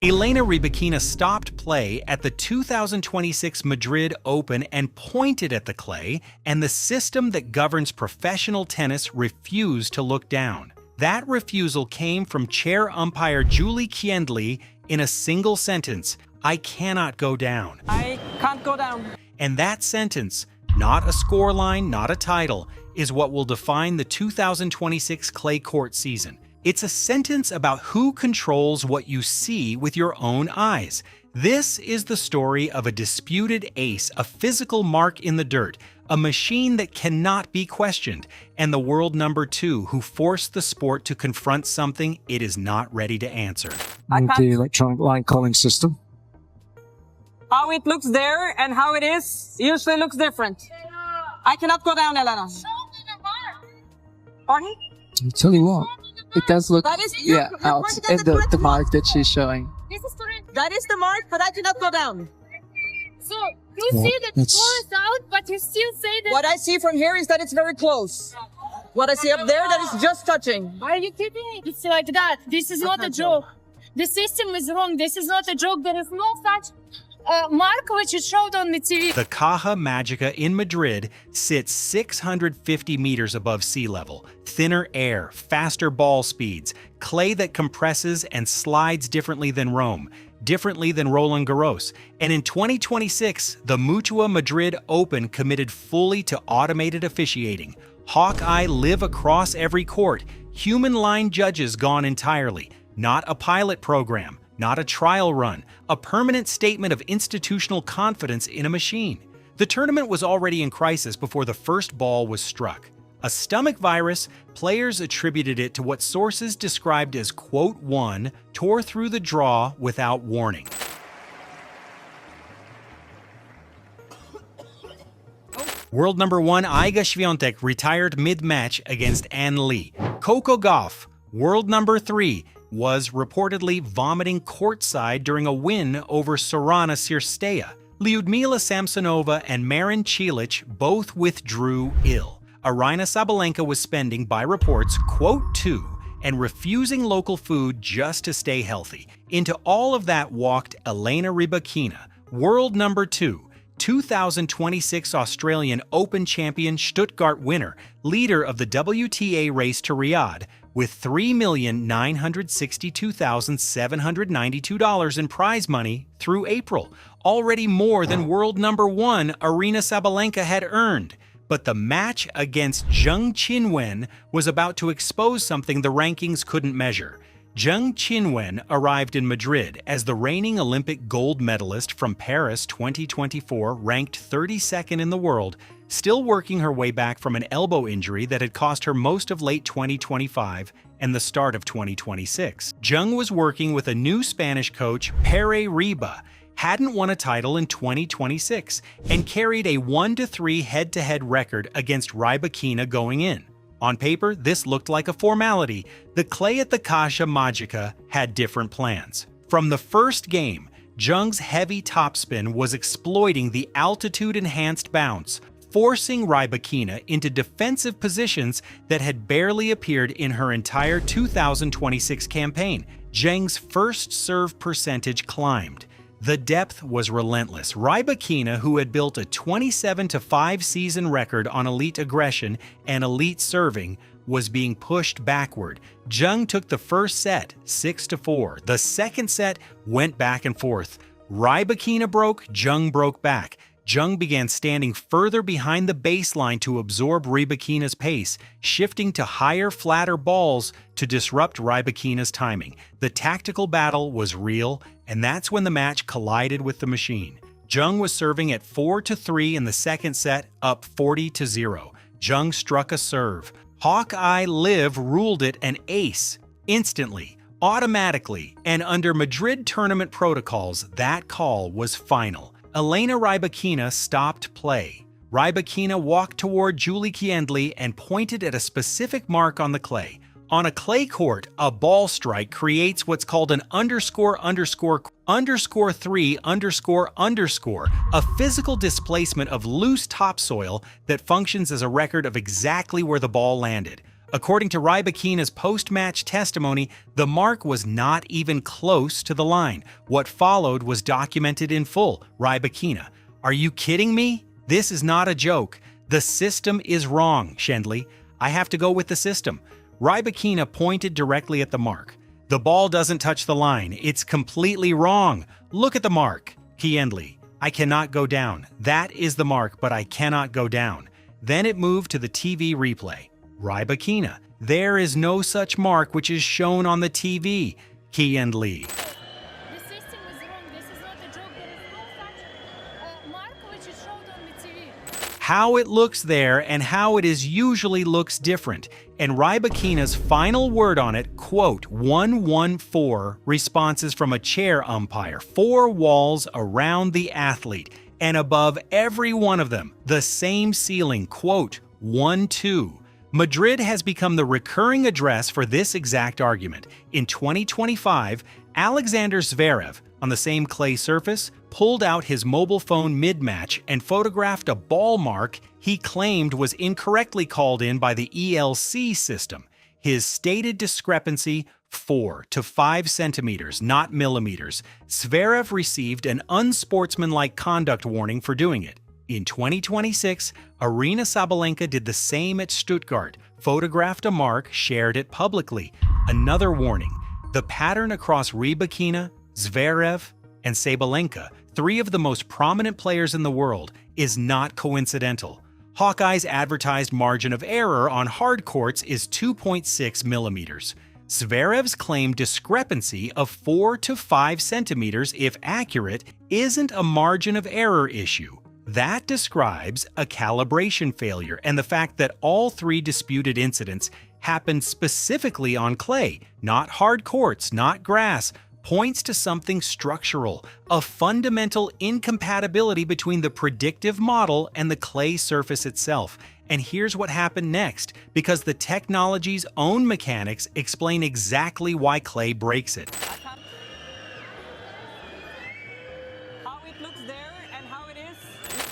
Elena Rybakina stopped play at the 2026 Madrid Open and pointed at the clay, and the system that governs professional tennis refused to look down. That refusal came from chair umpire Zheng Qinwen in a single sentence: "I cannot go down." I can't go down. And that sentence, not a scoreline, not a title, is what will define the 2026 clay court season. It's a sentence about who controls what you see with your own eyes. This is the story of a disputed ace, a physical mark in the dirt, a machine that cannot be questioned, and the world number 2 who forced the sport to confront something it is not ready to answer. The electronic line calling system. How it looks there and how it is usually looks different. I cannot go down, Elena. Pardon? I'll tell you what, it does look, That is out in the mark that she's showing. This is correct. That is the mark, but I cannot go down. So you Well, see that that's- four is out, but you still say that. What I see from here is that it's very close. What I see up there, that is just touching. Are you kidding? It's like that. This is not a joke. The system is wrong. This is not a joke. There is no such mark which is showed on the TV. The Caja Magica in Madrid sits 650 meters above sea level. Thinner air, faster ball speeds, clay that compresses and slides differently than Rome, differently than Roland Garros. And in 2026, the Mutua Madrid Open committed fully to automated officiating. Hawkeye live across every court. Human line judges gone entirely. Not a pilot program, not a trial run, a permanent statement of institutional confidence in a machine. The tournament was already in crisis before the first ball was struck. A stomach virus, players attributed it to what sources described as quote 1, tore through the draw without warning. World number 1 Iga Świątek retired mid-match against Ann Lee. Coco Gauff, world number 3, was reportedly vomiting courtside during a win over Sorana Cirstea. Lyudmila Samsonova and Marin Cilic both withdrew ill. Aryna Sabalenka was spending, by reports, quote 2, and refusing local food just to stay healthy. Into all of that walked Elena Rybakina, world number 2, 2026 Australian Open champion, Stuttgart winner, leader of the WTA race to Riyadh, with $3,962,792 in prize money through April, already more than world number 1 Aryna Sabalenka had earned. But the match against Zheng Qinwen was about to expose something the rankings couldn't measure. Zheng Qinwen arrived in Madrid as the reigning Olympic gold medalist from Paris 2024, ranked 32nd in the world, still working her way back from an elbow injury that had cost her most of late 2025 and the start of 2026. Zheng was working with a new Spanish coach, Pere Riba, hadn't won a title in 2026, and carried a 1-3 head-to-head record against Rybakina going in. On paper, this looked like a formality. The clay at the Caja Magica had different plans. From the first game, Zheng's heavy topspin was exploiting the altitude-enhanced bounce, forcing Rybakina into defensive positions that had barely appeared in her entire 2026 campaign. Zheng's first serve percentage climbed. The depth was relentless. Rybakina, who had built a 27-5 season record on elite aggression and elite serving, was being pushed backward. Zheng took the first set 6-4. The second set went back and forth. Rybakina broke, Zheng broke back. Zheng began standing further behind the baseline to absorb Rybakina's pace, shifting to higher, flatter balls to disrupt Rybakina's timing. The tactical battle was real, and that's when the match collided with the machine. Zheng was serving at 4-3 in the second set, up 40-0. Zheng struck a serve. Hawkeye Liv ruled it an ace, instantly, automatically, and under Madrid tournament protocols, that call was final. Elena Rybakina stopped play. Rybakina walked toward Zheng Qinwen and pointed at a specific mark on the clay. On a clay court, a ball strike creates what's called an __3___, a physical displacement of loose topsoil that functions as a record of exactly where the ball landed. According to Rybakina's post-match testimony, the mark was not even close to the line. What followed was documented in full. Rybakina: "Are you kidding me? This is not a joke. The system is wrong, Shendley. I have to go with the system." Rybakina pointed directly at the mark. "The ball doesn't touch the line. It's completely wrong. Look at the mark." Shendley: "I cannot go down. That is the mark, but I cannot go down." Then it moved to the TV replay. Rybakina: "There is no such mark which is shown on the TV." Shendley: The system is wrong. This is not a joke. There is no such mark which is shown on the TV. "How it looks there and how it is usually looks different." And Rybakina's final word on it, quote, 114 responses from a chair umpire, 4 walls around the athlete, and above every one of them, the same ceiling, quote, 1-2. Madrid has become the recurring address for this exact argument. In 2025, Alexander Zverev, on the same clay surface, pulled out his mobile phone mid-match and photographed a ball mark he claimed was incorrectly called in by the ELC system. His stated discrepancy, 4 to 5 centimeters, not millimeters. Zverev received an unsportsmanlike conduct warning for doing it. In 2026, Aryna Sabalenka did the same at Stuttgart, photographed a mark, shared it publicly. Another warning: the pattern across Rybakina, Zverev, and Sabalenka, 3 of the most prominent players in the world, is not coincidental. Hawkeye's advertised margin of error on hard courts is 2.6 millimeters. Zverev's claimed discrepancy of 4 to 5 centimeters, if accurate, isn't a margin of error issue. That describes a calibration failure, and the fact that all 3 disputed incidents happened specifically on clay, not hard courts, not grass, points to something structural, a fundamental incompatibility between the predictive model and the clay surface itself. And here's what happened next, because the technology's own mechanics explain exactly why clay breaks it. How it looks there and how it is.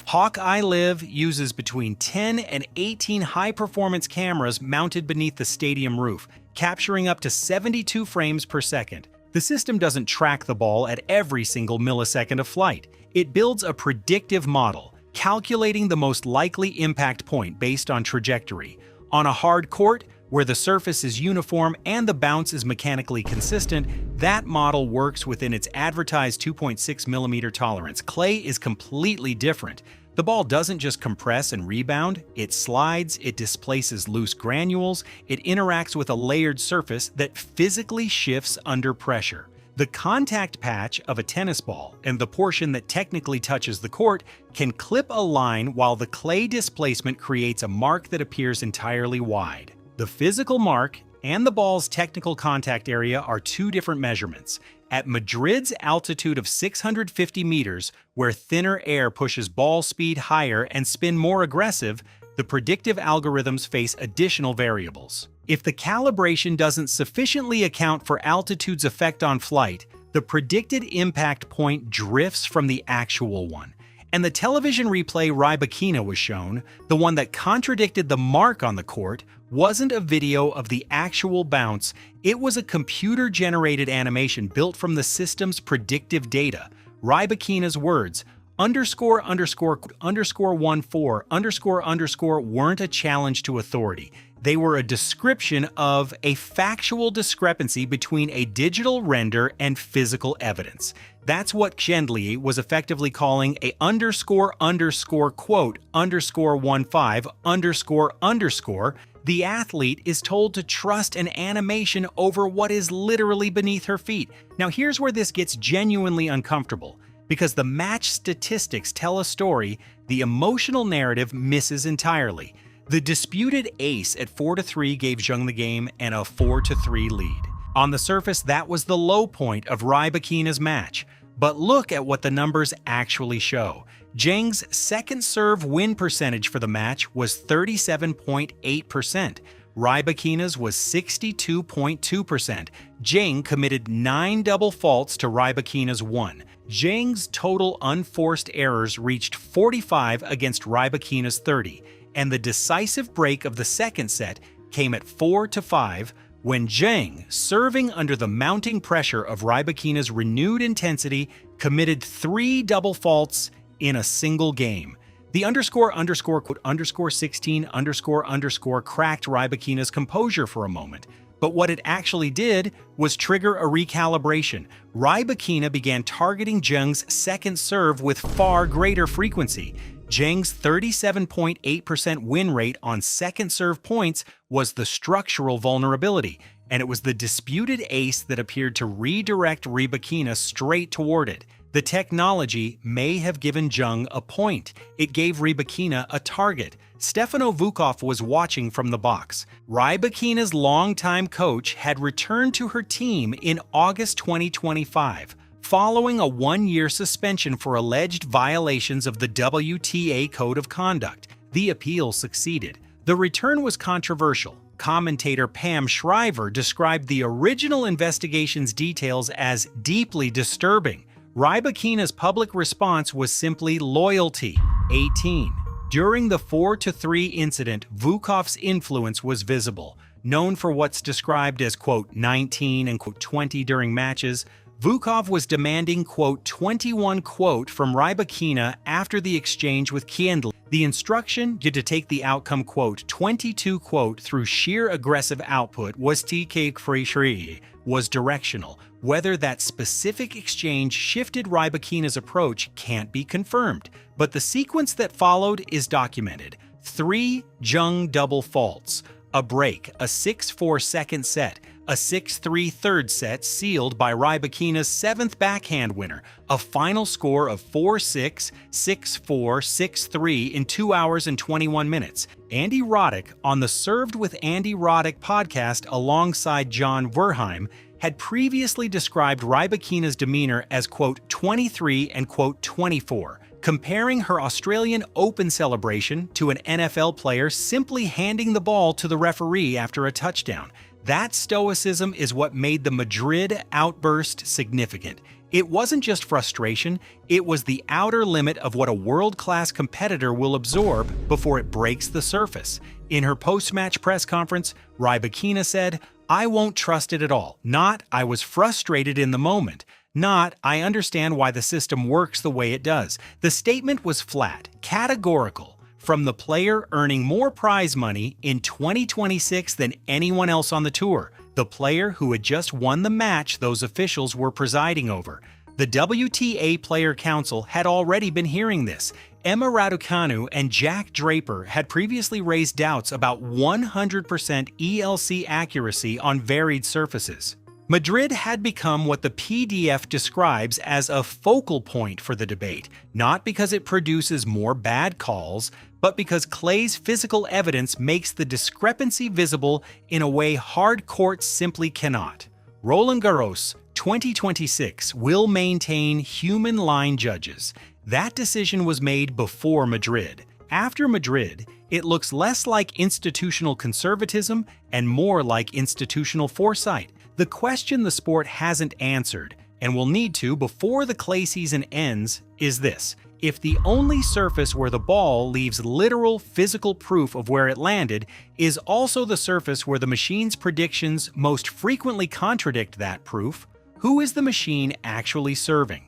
Hawkeye Live uses between 10 and 18 high-performance cameras mounted beneath the stadium roof, capturing up to 72 frames per second. The system doesn't track the ball at every single millisecond of flight. It builds a predictive model, calculating the most likely impact point based on trajectory. On a hard court, where the surface is uniform and the bounce is mechanically consistent, that model works within its advertised 2.6 millimeter tolerance. Clay is completely different. The ball doesn't just compress and rebound, it slides, it displaces loose granules, it interacts with a layered surface that physically shifts under pressure. The contact patch of a tennis ball and the portion that technically touches the court can clip a line, while the clay displacement creates a mark that appears entirely wide. The physical mark and the ball's technical contact area are 2 different measurements. At Madrid's altitude of 650 meters, where thinner air pushes ball speed higher and spin more aggressive, the predictive algorithms face additional variables. If the calibration doesn't sufficiently account for altitude's effect on flight, the predicted impact point drifts from the actual one. And the television replay Rybakina was shown, the one that contradicted the mark on the court, wasn't a video of the actual bounce. It was a computer-generated animation built from the system's predictive data. Rybakina's words, ______14_ weren't a challenge to authority. They were a description of a factual discrepancy between a digital render and physical evidence. That's what Shendley was effectively calling a ___quote_15__. The athlete is told to trust an animation over what is literally beneath her feet. Now here's where this gets genuinely uncomfortable. Because the match statistics tell a story, the emotional narrative misses entirely. The disputed ace at 4-3 gave Zheng the game and a 4-3 lead. On the surface, that was the low point of Rybakina's match. But look at what the numbers actually show. Zheng's second serve win percentage for the match was 37.8%. Rybakina's was 62.2%. Zheng committed 9 double faults to Rybakina's 1. Zheng's total unforced errors reached 45 against Rybakina's 30. And the decisive break of the second set came at 4-5 when Zheng, serving under the mounting pressure of Rybakina's renewed intensity, committed 3 double faults in a single game. The __16__ cracked Rybakina's composure for a moment, but what it actually did was trigger a recalibration. Rybakina began targeting Zheng's second serve with far greater frequency. Zheng's 37.8% win rate on second serve points was the structural vulnerability, and it was the disputed ace that appeared to redirect Rybakina straight toward it. The technology may have given Zheng a point. It gave Rybakina a target. Stefano Vukov was watching from the box. Rybakina's longtime coach had returned to her team in August 2025, following a 1-year suspension for alleged violations of the WTA Code of Conduct. The appeal succeeded. The return was controversial. Commentator Pam Shriver described the original investigation's details as deeply disturbing. Rybakina's public response was simply loyalty. 18. During the 4-3 incident, Vukov's influence was visible. Known for what's described as, quote, 19 and, quote, 20 during matches, Vukov was demanding, quote, 21, quote, from Rybakina after the exchange with Qinwen. The instruction to take the outcome, quote, 22, quote, through sheer aggressive output was directional. Whether that specific exchange shifted Rybakina's approach can't be confirmed, but the sequence that followed is documented. 3 Zheng double faults, a break, a 6-4 second set, a 6-3 third set sealed by Rybakina's 7th backhand winner, a final score of 4-6, 6-4, 6-3 in 2 hours and 21 minutes. Andy Roddick on the Served with Andy Roddick podcast alongside John Verheim had previously described Rybakina's demeanor as, quote, 23 and, quote, 24, comparing her Australian Open celebration to an NFL player simply handing the ball to the referee after a touchdown. That stoicism is what made the Madrid outburst significant. It wasn't just frustration, it was the outer limit of what a world-class competitor will absorb before it breaks the surface. In her post-match press conference, Rybakina said, "I won't trust it at all. Not, I was frustrated in the moment. Not, I understand why the system works the way it does." The statement was flat, categorical, from the player earning more prize money in 2026 than anyone else on the tour, the player who had just won the match those officials were presiding over. The WTA Player Council had already been hearing this. Emma Raducanu and Jack Draper had previously raised doubts about 100% ELC accuracy on varied surfaces. Madrid had become what the PDF describes as a focal point for the debate, not because it produces more bad calls, but because clay's physical evidence makes the discrepancy visible in a way hard courts simply cannot. Roland Garros 2026 will maintain human line judges. That decision was made before Madrid. After Madrid, it looks less like institutional conservatism and more like institutional foresight. The question the sport hasn't answered, and will need to before the clay season ends, is this: if the only surface where the ball leaves literal physical proof of where it landed is also the surface where the machine's predictions most frequently contradict that proof, who is the machine actually serving?